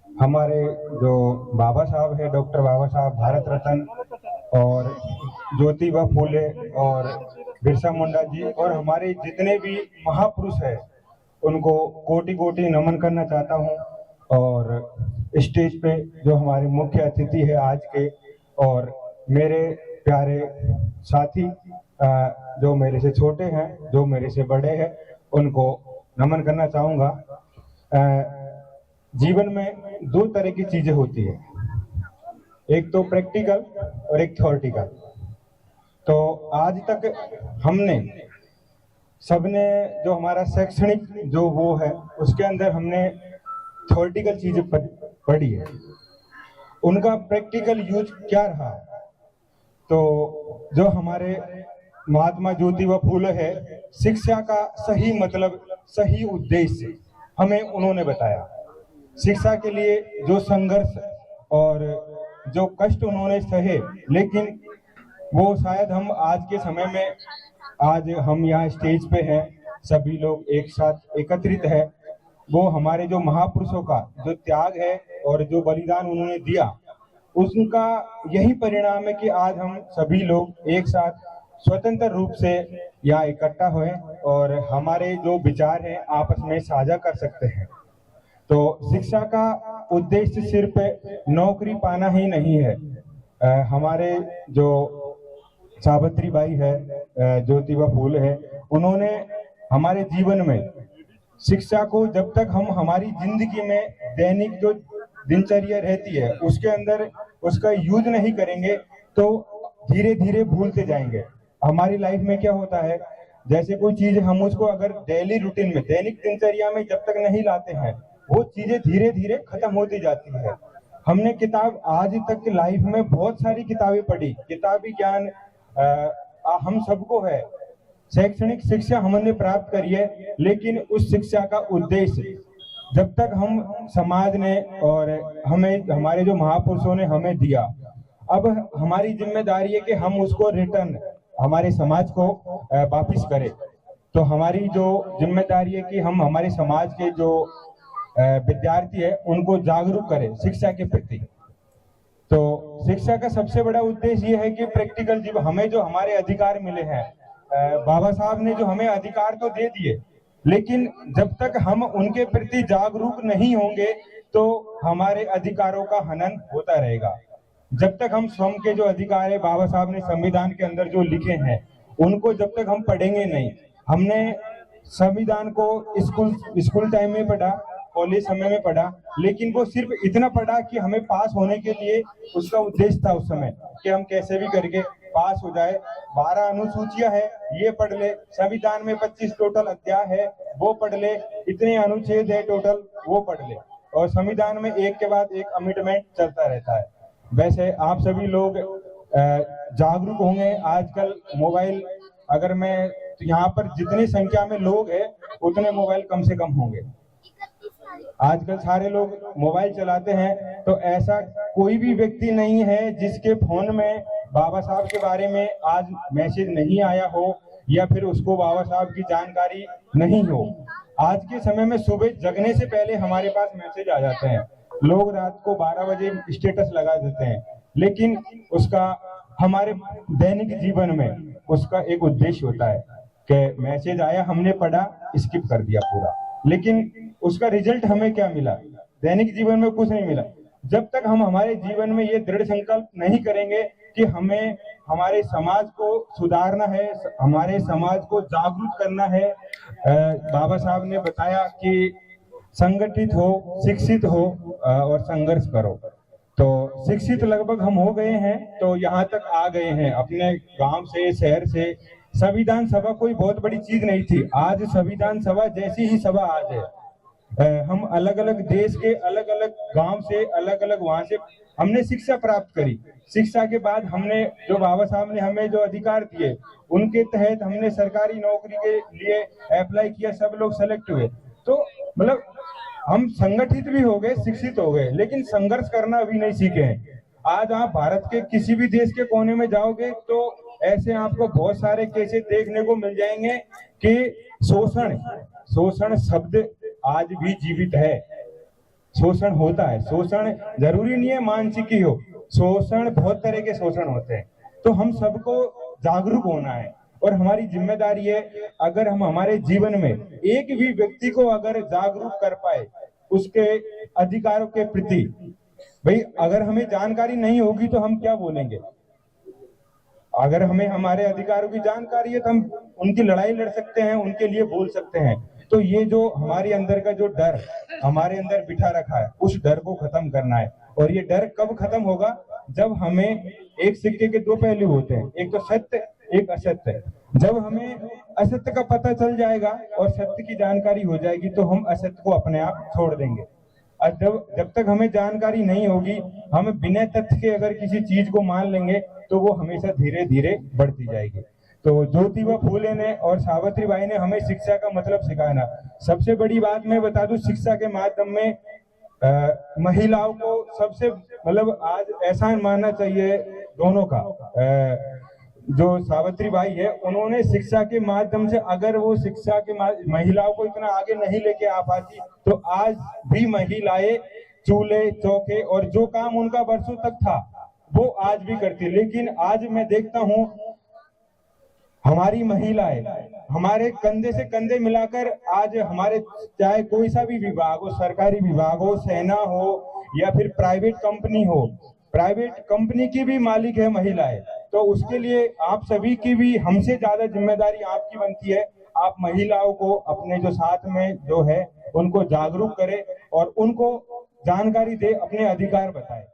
हमारे जो बाबा साहब है, डॉक्टर बाबा साहब भारत रत्न, और ज्योतिबा फूले और बिरसा मुंडा जी, और हमारे जितने भी महापुरुष हैं उनको कोटि कोटि नमन करना चाहता हूं। और स्टेज पे जो हमारे मुख्य अतिथि है आज के, और मेरे प्यारे साथी जो मेरे से छोटे हैं, जो मेरे से बड़े हैं, उनको नमन करना चाहूँगा। जीवन में दो तरह की चीजें होती है, एक तो प्रैक्टिकल और एक थ्योरेटिकल। तो आज तक हमने सबने जो हमारा शैक्षणिक जो वो है उसके अंदर हमने थ्योरेटिकल चीजें पढ़ी है, उनका प्रैक्टिकल यूज क्या रहा। तो जो हमारे महात्मा ज्योतिबा फूले है, शिक्षा का सही मतलब, सही उद्देश्य हमें उन्होंने बताया। शिक्षा के लिए जो संघर्ष और जो कष्ट उन्होंने सहे, लेकिन वो शायद हम आज के समय में, आज हम यहाँ स्टेज पे हैं, सभी लोग एक साथ एकत्रित है, वो हमारे जो महापुरुषों का जो त्याग है और जो बलिदान उन्होंने दिया, उसका यही परिणाम है कि आज हम सभी लोग एक साथ स्वतंत्र रूप से यहाँ इकट्ठा हुए और हमारे जो विचार हैं आपस में साझा कर सकते हैं। तो शिक्षा का उद्देश्य सिर्फ नौकरी पाना ही नहीं है। हमारे जो सावित्री बाई है, ज्योतिबा फूले है, उन्होंने हमारे जीवन में शिक्षा को, जब तक हम हमारी जिंदगी में दैनिक जो दिनचर्या रहती है उसके अंदर उसका यूज नहीं करेंगे तो धीरे धीरे भूलते जाएंगे। हमारी लाइफ में क्या होता है, जैसे कोई चीज हम उसको अगर डेली रूटीन में, दैनिक दिनचर्या में जब तक नहीं लाते हैं, वो चीजें धीरे धीरे खत्म होती जाती है। हमने किताब आज तक लाइफ में बहुत सारी किताबें पढ़ी, किताबी ज्ञान हम सबको है, शैक्षणिक शिक्षा हमने प्राप्त करी है, लेकिन उस शिक्षा का उद्देश्य जब तक हम समाज ने और हमें, हमारे जो महापुरुषों ने हमें दिया, अब हमारी जिम्मेदारी है कि हम उसको रिटर्न हमारे समाज को वापिस करें। तो हमारी जो जिम्मेदारी है कि हम हमारे समाज के जो विद्यार्थी है उनको जागरूक करें शिक्षा के प्रति। तो शिक्षा का सबसे बड़ा उद्देश्य ये है कि प्रैक्टिकल जीवन, हमें जो हमारे अधिकार मिले हैं, बाबा साहब ने जो हमें अधिकार तो दे दिए, लेकिन जब तक हम उनके प्रति जागरूक नहीं होंगे तो हमारे अधिकारों का हनन होता रहेगा। जब तक हम स्वयं के जो अधिकार है, बाबा साहब ने संविधान के अंदर जो लिखे हैं, उनको जब तक हम पढ़ेंगे नहीं, हमने संविधान को स्कूल टाइम में पढ़ा, कॉलेज समय में पढ़ा, लेकिन वो सिर्फ इतना पढ़ा कि हमें पास होने के लिए, उसका उद्देश्य था उस समय कि हम कैसे भी करके पास हो जाए। 12 अनुसूचियां है, ये पढ़ ले, संविधान में 25 टोटल अध्याय है, वो पढ़ ले, इतने अनुच्छेद है टोटल, वो पढ़ ले, और संविधान में एक के बाद एक अमेंडमेंट चलता रहता है। वैसे आप सभी लोग जागरूक होंगे। आजकल मोबाइल, अगर मैं तो यहाँ पर जितनी संख्या में लोग हैं उतने मोबाइल कम से कम होंगे। आजकल सारे लोग मोबाइल चलाते हैं, तो ऐसा कोई भी व्यक्ति नहीं है जिसके फोन में बाबा साहब के बारे में आज मैसेज नहीं आया हो या फिर उसको बाबा साहब की जानकारी नहीं हो। आज के समय में सुबह जगने से पहले हमारे पास मैसेज आ जाते हैं, लोग रात को 12 बजे स्टेटस लगा देते हैं, लेकिन उसका हमारे दैनिक जीवन में उसका एक उद्देश्य होता है कि मैसेज आया, हमने पढ़ा, स्किप कर दिया पूरा, लेकिन उसका रिजल्ट हमें क्या मिला? दैनिक जीवन में कुछ नहीं मिला। जब तक हम हमारे जीवन में ये दृढ़ संकल्प नहीं करेंगे कि हमें हमारे समाज को सुधारना है, हमारे समाज को जागरूक करना है। बाबा साहब ने बताया कि संगठित हो, शिक्षित हो और संघर्ष करो। तो शिक्षित लगभग हम हो गए हैं, तो यहाँ तक आ गए हैं अपने गांव से, शहर से। संविधान सभा कोई बहुत बड़ी चीज नहीं थी, आज संविधान सभा जैसी ही सभा आज है। हम अलग अलग देश के अलग अलग गांव से, अलग अलग वहां से हमने शिक्षा प्राप्त करी। शिक्षा के बाद हमने जो बाबा साहब ने हमें जो अधिकार दिए, उनके तहत हमने सरकारी नौकरी के लिए अप्लाई किया, सब लोग सेलेक्ट हुए। तो मतलब हम संगठित भी हो गए, शिक्षित हो गए, लेकिन संघर्ष करना अभी नहीं सीखे हैं। आज आप भारत के किसी भी देश के कोने में जाओगे तो ऐसे आपको बहुत सारे केसेस देखने को मिल जाएंगे कि शोषण शब्द आज भी जीवित है। शोषण होता है। शोषण जरूरी नहीं है मानसिक ही हो, शोषण बहुत तरह के शोषण होते हैं। तो हम सबको जागरूक होना है और हमारी जिम्मेदारी है, अगर हम हमारे जीवन में एक भी व्यक्ति को अगर जागरूक कर पाए उसके अधिकारों के प्रति, भाई अगर हमें जानकारी नहीं होगी तो हम क्या बोलेंगे। अगर हमें हमारे अधिकारों की जानकारी है तो हम उनकी लड़ाई लड़ सकते हैं, उनके लिए बोल सकते हैं। तो ये जो हमारे अंदर का जो डर हमारे अंदर बिठा रखा है, उस डर को खत्म करना है। और ये डर कब खत्म होगा, जब हमें, एक सिक्के के दो पहलू होते हैं, एक तो सत्य एक असत्य। जब हमें असत्य का पता चल जाएगा और सत्य की जानकारी हो जाएगी तो हम असत्य को अपने आप छोड़ देंगे। और जब तक हमें जानकारी नहीं होगी, हम बिना तथ्य के अगर किसी चीज को मान लेंगे तो वो हमेशा धीरे धीरे बढ़ती जाएगी। तो ज्योतिबा फूले ने और सावित्री बाई ने हमें शिक्षा का मतलब सिखाया ना। सबसे बड़ी बात मैं बता दूं, शिक्षा के माध्यम में महिलाओं को सबसे मतलब आज एहसान मानना चाहिए दोनों का। जो सावित्री बाई है, उन्होंने शिक्षा के माध्यम से, अगर वो शिक्षा के महिलाओं को इतना आगे नहीं लेके आ पाती तो आज भी महिलाएं चूल्हे चौके और जो काम उनका वर्षों तक था वो आज भी करती। लेकिन आज मैं देखता हूं हमारी महिलाएं हमारे कंधे से कंधे मिलाकर आज हमारे, चाहे कोई सा भी विभाग हो, सरकारी विभाग हो, सेना हो या फिर प्राइवेट कंपनी हो, प्राइवेट कंपनी की भी मालिक है महिलाएं। तो उसके लिए आप सभी की भी हमसे ज्यादा जिम्मेदारी आपकी बनती है। आप महिलाओं को अपने जो साथ में जो है उनको जागरूक करें और उनको जानकारी दे, अपने अधिकार बताएं।